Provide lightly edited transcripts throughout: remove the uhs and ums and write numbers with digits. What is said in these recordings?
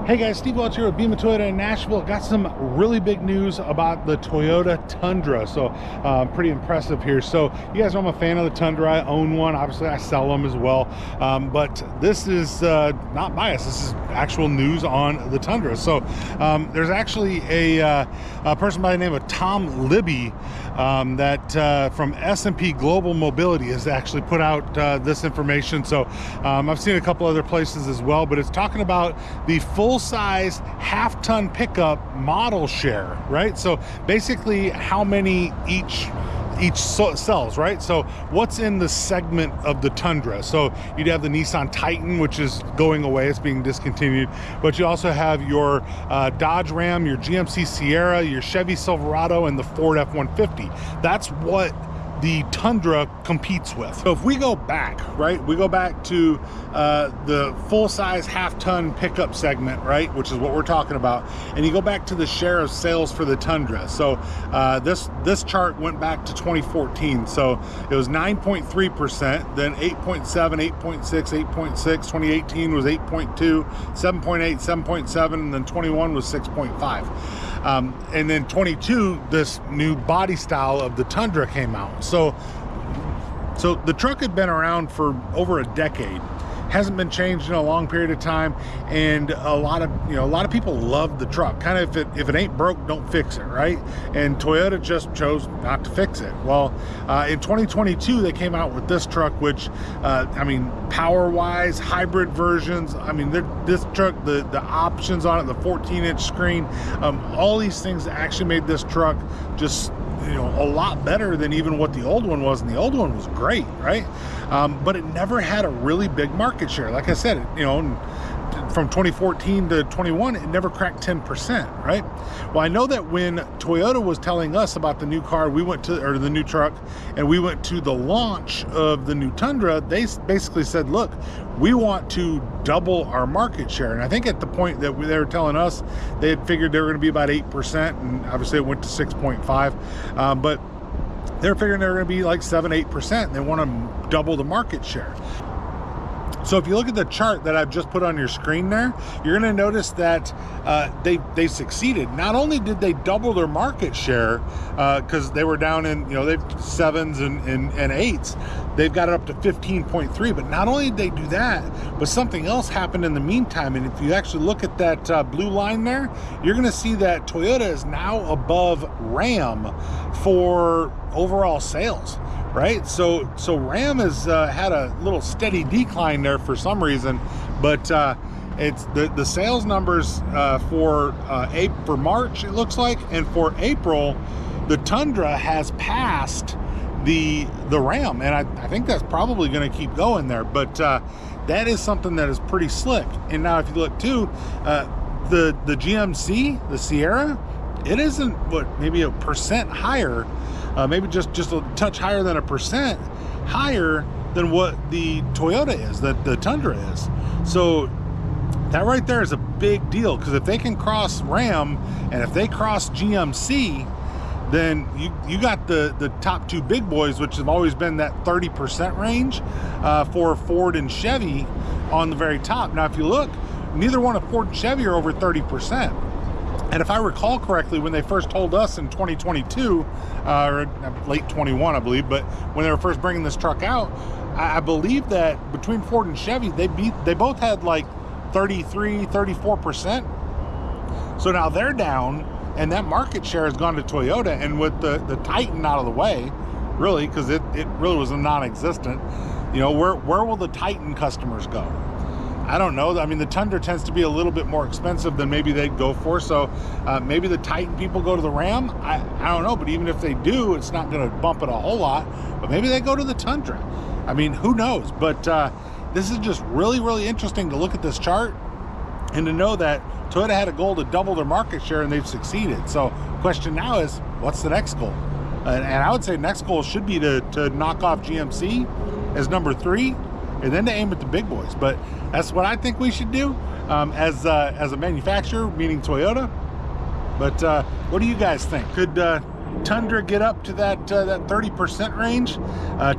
Hey guys, Steve Welch here with Beamer Toyota in Nashville. Got some really big news about the Toyota Tundra, so pretty impressive here. So you guys know I'm a fan of the Tundra. I own one. Obviously I sell them as well, but this is not biased. This is actual news on the Tundra. So there's actually a person by the name of Tom Libby that from S&P Global Mobility has actually put out this information. So I've seen a couple other places as well, but it's talking about the full-size half-ton pickup model share, right? So basically how many each sells, right? So what's in the segment of the Tundra? So you'd have the Nissan Titan, which is going away, it's being discontinued, but you also have your Dodge Ram, your GMC Sierra, your Chevy Silverado, and the Ford F-150. That's what the Tundra competes with. So if we go back, right, we go back to the full-size half-ton pickup segment, right, which is what we're talking about, and you go back to the share of sales for the Tundra. So this chart went back to 2014. So it was 9.3%, then 8.7, 8.6, 8.6. 2018 was 8.2, 7.8, 7.7, and then 21 was 6.5. And then 22, this new body style of the Tundra came out. So the truck had been around for over a decade, hasn't been changed in a long period of time, and a lot of people love the truck. Kind of if it ain't broke, don't fix it, right? And Toyota just chose not to fix it. Well, in 2022 they came out with this truck, which I mean, power-wise, hybrid versions. I mean, this truck, the options on it, the 14-inch screen, all these things actually made this truck just a lot better than even what the old one was, and the old one was great, right? But it never had a really big market share. Like I said, from 2014 to 21, it never cracked 10%, right? Well, I know that when Toyota was telling us about the new car, or the new truck, and we went to the launch of the new Tundra, they basically said, look, we want to double our market share. And I think at the point that they were telling us, they had figured they were going to be about 8%, and obviously it went to 6.5, but they're figuring they're going to be like 7-8%. They want to double the market share. So if you look at the chart that I've just put on your screen there, you're going to notice that they succeeded. Not only did they double their market share, because they were down in, they've 7s and 8s, they've got it up to 15.3. But not only did they do that, but something else happened in the meantime. And if you actually look at that blue line there, you're going to see that Toyota is now above Ram for overall sales. Right, so Ram has had a little steady decline there for some reason, but it's the sales numbers for March, it looks like, and for April, the Tundra has passed the Ram, and I think that's probably going to keep going there. But that is something that is pretty slick. And now if you look too, the GMC, the Sierra, it isn't maybe 1% higher. Maybe just a touch higher than 1% higher than what the Toyota is, that the Tundra is. So that right there is a big deal, because if they can cross Ram and if they cross GMC, then you got the top two big boys, which have always been that 30% range for Ford and Chevy on the very top. Now if you look, neither one of Ford and Chevy are over 30%. And if I recall correctly, when they first told us in 2022, or late 21, I believe, but when they were first bringing this truck out, I believe that between Ford and Chevy, they both had like 33, 34%. So now they're down, and that market share has gone to Toyota. And with the Titan out of the way, really, because it really was a non-existent, where will the Titan customers go? I don't know. I mean, the Tundra tends to be a little bit more expensive than maybe they'd go for. So maybe the Titan people go to the Ram. I don't know. But even if they do, it's not going to bump it a whole lot. But maybe they go to the Tundra. I mean, who knows? But this is just really, really interesting to look at this chart and to know that Toyota had a goal to double their market share, and they've succeeded. So question now is, what's the next goal? And I would say next goal should be to knock off GMC as number 3, and then to aim at the big boys. But that's what I think we should do as a manufacturer, meaning Toyota. But what do you guys think? Could Tundra get up to that 30% range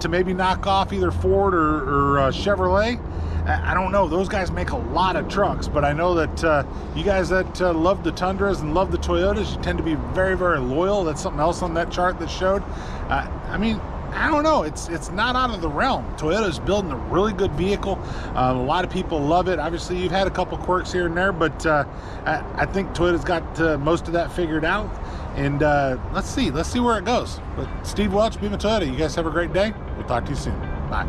to maybe knock off either Ford or Chevrolet? I don't know, those guys make a lot of trucks, but I know that you guys that love the Tundras and love the Toyotas, you tend to be very, very loyal. That's something else on that chart that showed. I mean, I don't know, it's not out of the realm. Toyota's building a really good vehicle. A lot of people love it. Obviously, you've had a couple quirks here and there, but I think Toyota's got most of that figured out. And let's see where it goes. But Steve Welch, Beam of Toyota, you guys have a great day. We'll talk to you soon. Bye.